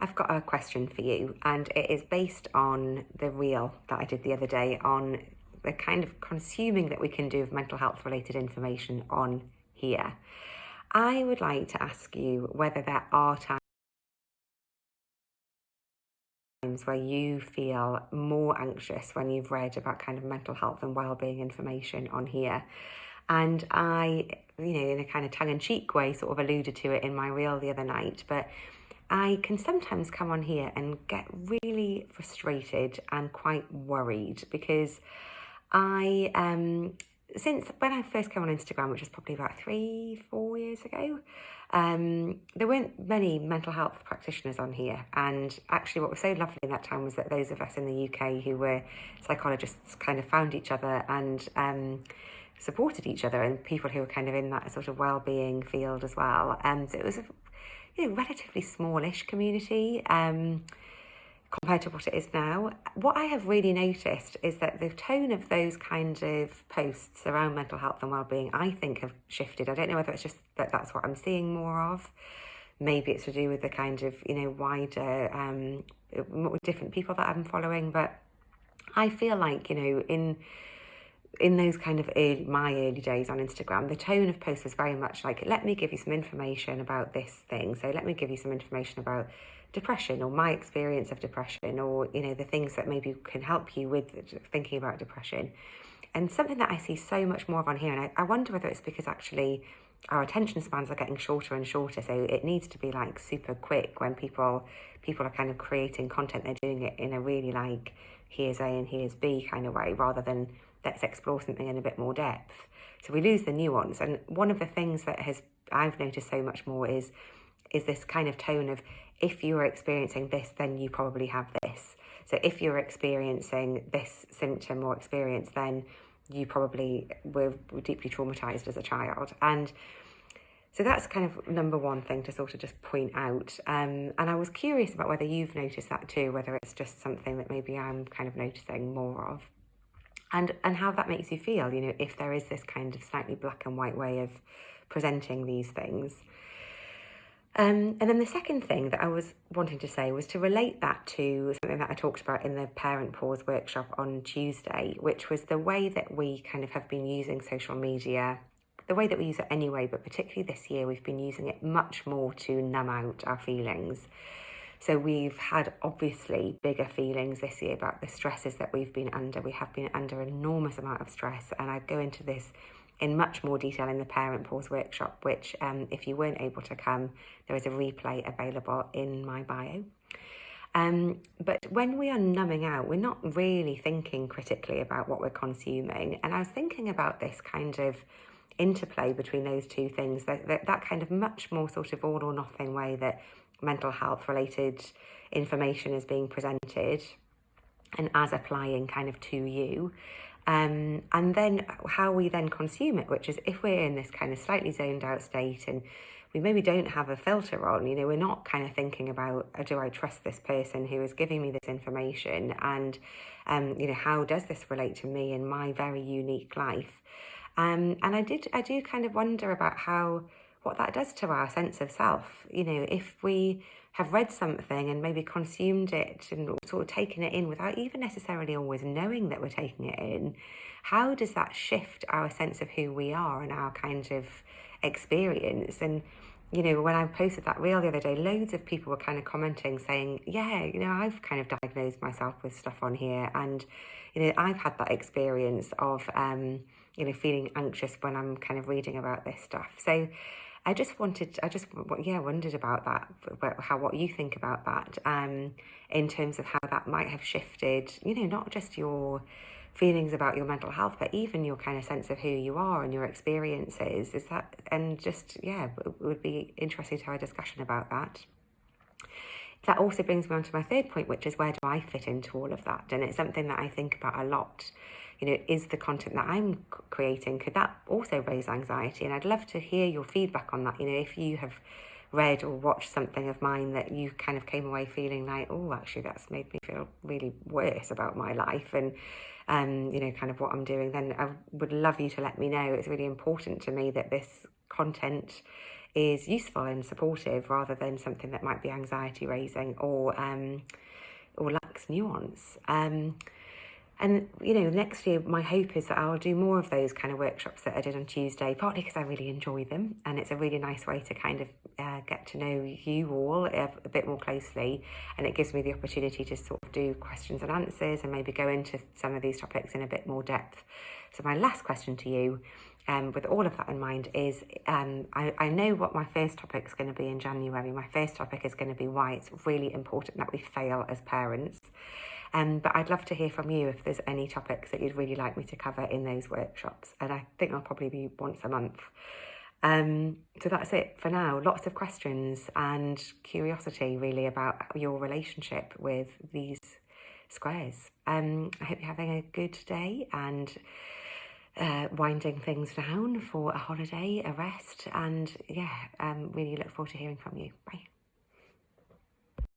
I've got a question for you, and it is based on the reel that I did the other day on the kind of consuming that we can do of mental health related information on here. I would like to ask you whether there are times where you feel more anxious when you've read about kind of mental health and well-being information on here. And I, in a kind of tongue-in-cheek way, sort of alluded to it in my reel the other night, but I can sometimes come on here and get really frustrated and quite worried because since when I first came on Instagram, which was probably about 3-4 years ago, there weren't many mental health practitioners on here. And actually what was so lovely in that time was that those of us in the UK who were psychologists kind of found each other and supported each other, and people who were kind of in that sort of well-being field as well. So it was a relatively smallish community compared to what it is now. What I have really noticed is that the tone of those kind of posts around mental health and well-being, I think, have shifted. I don't know whether it's just that that's what I'm seeing more of. Maybe it's to do with the kind of, wider, different people that I'm following. But I feel like, in those kind of my early days on Instagram, the tone of posts was very much like, let me give you some information about this thing. So let me give you some information about depression or my experience of depression, or, the things that maybe can help you with thinking about depression. And something that I see so much more of on here, and I wonder whether it's because actually our attention spans are getting shorter and shorter, so it needs to be like super quick when people are kind of creating content. They're doing it in a really like, here's A and here's B kind of way, rather than let's explore something in a bit more depth. So we lose the nuance. And one of the things that I've noticed so much more is this kind of tone of, if you're experiencing this, then you probably have this. So if you're experiencing this symptom or experience, then you probably were deeply traumatized as a child. And so that's kind of number one thing to sort of just point out. And I was curious about whether you've noticed that too, whether it's just something that maybe I'm kind of noticing more of. And how that makes you feel, if there is this kind of slightly black and white way of presenting these things. And then the second thing that I was wanting to say was to relate that to something that I talked about in the Parent Pause workshop on Tuesday, which was the way that we kind of have been using social media, the way that we use it anyway, but particularly this year, we've been using it much more to numb out our feelings. So we've had obviously bigger feelings this year about the stresses that we've been under. We have been under an enormous amount of stress, and I go into this in much more detail in the Parent Pause workshop, which if you weren't able to come, there is a replay available in my bio. But when we are numbing out, we're not really thinking critically about what we're consuming. And I was thinking about this kind of interplay between those two things, that kind of much more sort of all or nothing way that mental health related information is being presented and as applying kind of to you. And then how we then consume it, which is if we're in this kind of slightly zoned out state and we maybe don't have a filter on, we're not kind of thinking about, do I trust this person who is giving me this information? And, how does this relate to me in my very unique life? And I do kind of wonder about what that does to our sense of self. If we have read something and maybe consumed it and sort of taken it in without even necessarily always knowing that we're taking it in, how does that shift our sense of who we are and our kind of experience? And, when I posted that reel the other day, loads of people were kind of commenting saying, yeah, I've kind of diagnosed myself with stuff on here. And, I've had that experience of, feeling anxious when I'm kind of reading about this stuff. So I wondered about that, what you think about that, in terms of how that might have shifted, not just your feelings about your mental health, but even your kind of sense of who you are and your experiences. It would be interesting to have a discussion about that. That also brings me on to my third point, which is, where do I fit into all of that? And it's something that I think about a lot. Is the content that I'm creating, could that also raise anxiety? And I'd love to hear your feedback on that. If you have read or watched something of mine that you kind of came away feeling like, oh, actually that's made me feel really worse about my life and, kind of what I'm doing, then I would love you to let me know. It's really important to me that this content is useful and supportive rather than something that might be anxiety raising or lacks nuance. And, next year, my hope is that I'll do more of those kind of workshops that I did on Tuesday, partly because I really enjoy them. And it's a really nice way to kind of get to know you all a bit more closely. And it gives me the opportunity to sort of do questions and answers and maybe go into some of these topics in a bit more depth. So my last question to you, with all of that in mind, is I know what my first topic is going to be in January. My first topic is going to be why it's really important that we fail as parents. But I'd love to hear from you if there's any topics that you'd really like me to cover in those workshops. And I think I'll probably be once a month. So that's it for now. Lots of questions and curiosity really about your relationship with these squares. I hope you're having a good day and winding things down for a holiday, a rest, and really look forward to hearing from you. Bye.